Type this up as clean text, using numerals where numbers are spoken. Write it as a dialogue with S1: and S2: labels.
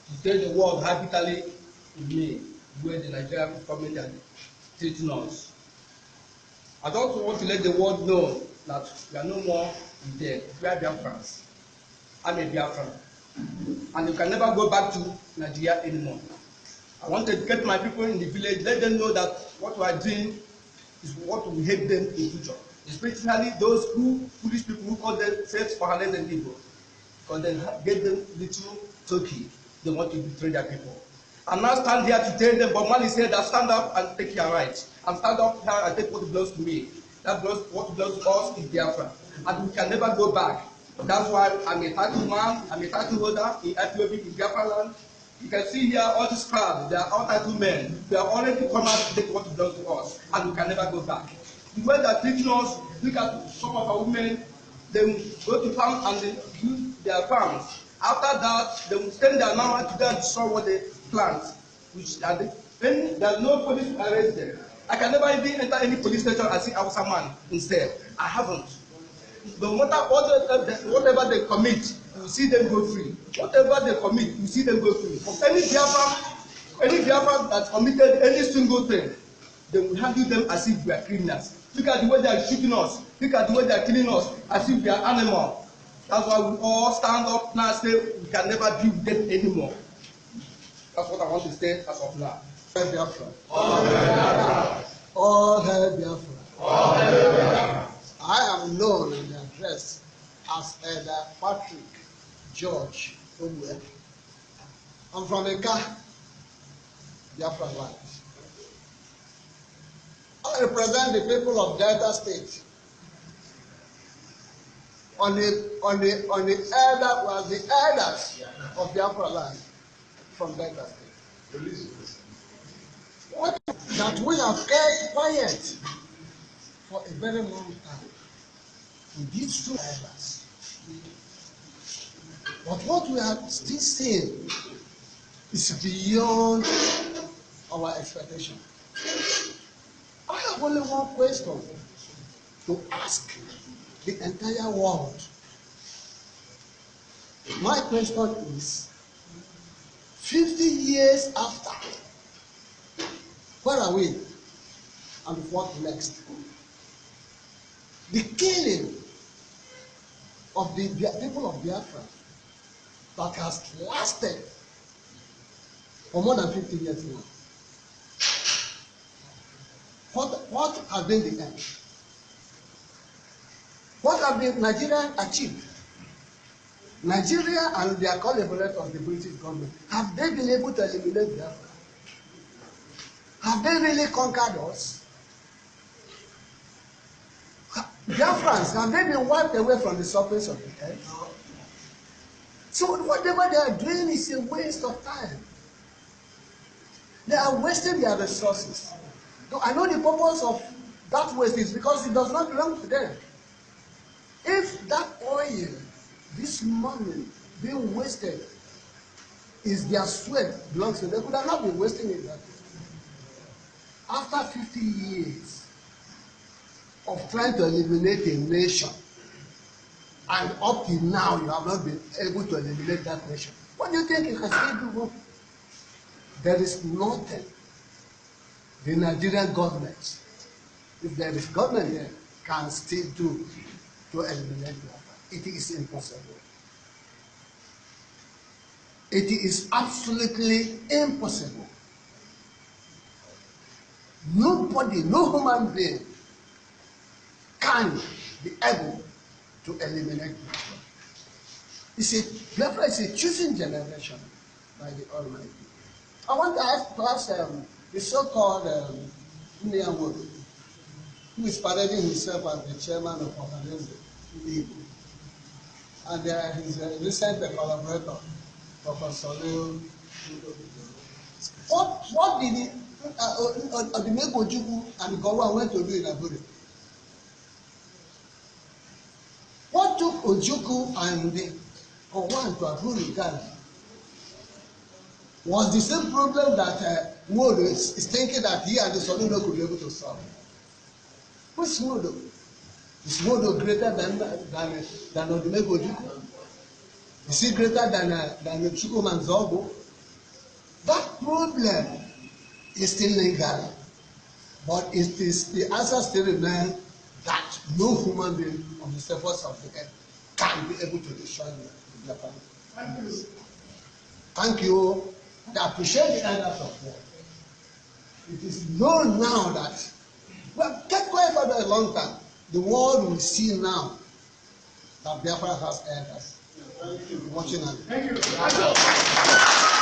S1: to tell the world how bitterly it may where the Nigerian government are treating us. I don't want to let the world know that we are no more there. We are Biafrans. I'm a Biafran. And you can never go back to Nigeria anymore. I want to educate my people in the village, let them know that what we are doing is what will help them in the future. Especially those foolish people who call themselves Fahanes and Igbo. Because they get them little turkey. They want to betray their people. I'm now stand here to tell them, but Mali said that stand up and take your rights. And stand up here and take what belongs to me. That belongs, what belongs to us is Biafra. And we can never go back. That's why I'm a title man, I'm a title holder in IPOB in Biafra land. You can see here all these crowds, they are all title men. They are already come out to take what belongs to us. And we can never go back. The way they are treating us, look at some of our women, they will go to farm and they use their farms. After that, they will send their mama to go and destroy what they plant. Which are the, when there's no police to arrest them. I can never even enter any police station and see Hausa man instead. I haven't. No matter whatever they commit, you see them go free. Whatever they commit, you see them go free. Any Biafra that committed any single thing, they will handle them as if we are criminals. Look at the way they are shooting us. Look at the way they are killing us as if we are animals. That's why we all stand up now and say we can never be with them anymore. That's what I want to say as of now. All hail Biafra. All hail Biafra. All hail Biafra. All hail Biafra. I am known and addressed as Elder Patrick George Omwe. I'm from Eka, Biafra land. I represent the people of Delta State. On the elder was the elders of Biafra land from Delta State. What that we have kept quiet for a very long time. These two elders. But what we are still saying is beyond our expectation. I have only one question to ask the entire world. My question is, 50 years after, where are we? And what next? The killing of the people of Biafra that has lasted for more than 50 years now. What has been the end? What have the Nigerians achieved? Nigeria and their collaborators, the British government, have they been able to eliminate Biafra? Have they really conquered us? Biafrans, have they been wiped away from the surface of the earth? So whatever they are doing is a waste of time. They are wasting their resources. I know the purpose of that waste is because it does not belong to them. If that oil, this money being wasted, is their sweat belongs to them, they could have not been wasting it that way. After 50 years of trying to eliminate a nation, and up till now you have not been able to eliminate that nation, what do you think you can still do? There is nothing the Nigerian government, if there is government there, can still do to eliminate Biafra. It is impossible. It is absolutely impossible. Nobody, no human being can be able to eliminate Biafra. Biafra is a choosing generation by the Almighty. I want to ask the so-called Nyawodo, who is parading himself as the chairman of Ohadense Igbo, and his recent collaborator, Professor Leo. What did Odimegwu Ojukwu and Gowon went to do in Abuja? What took Ojukwu and Gowon to Abuja, Ghana? Was the same problem that Nwodo is thinking that he and the Soludo could be able to solve. Who's Nwodo? Is Nwodo greater than Odimegwu Ojukwu? Is he greater than Chukwuma Nzogbo?
S2: That problem is still lingering, but it is the answer still remains that no human being on the surface of the earth can be able to destroy the Biafran. Thank you. Thank you. I appreciate the elders of war. It is known now that we have kept quiet for a long time. The world will see now that Biafra has elders. Thank you. Watching us. Thank you.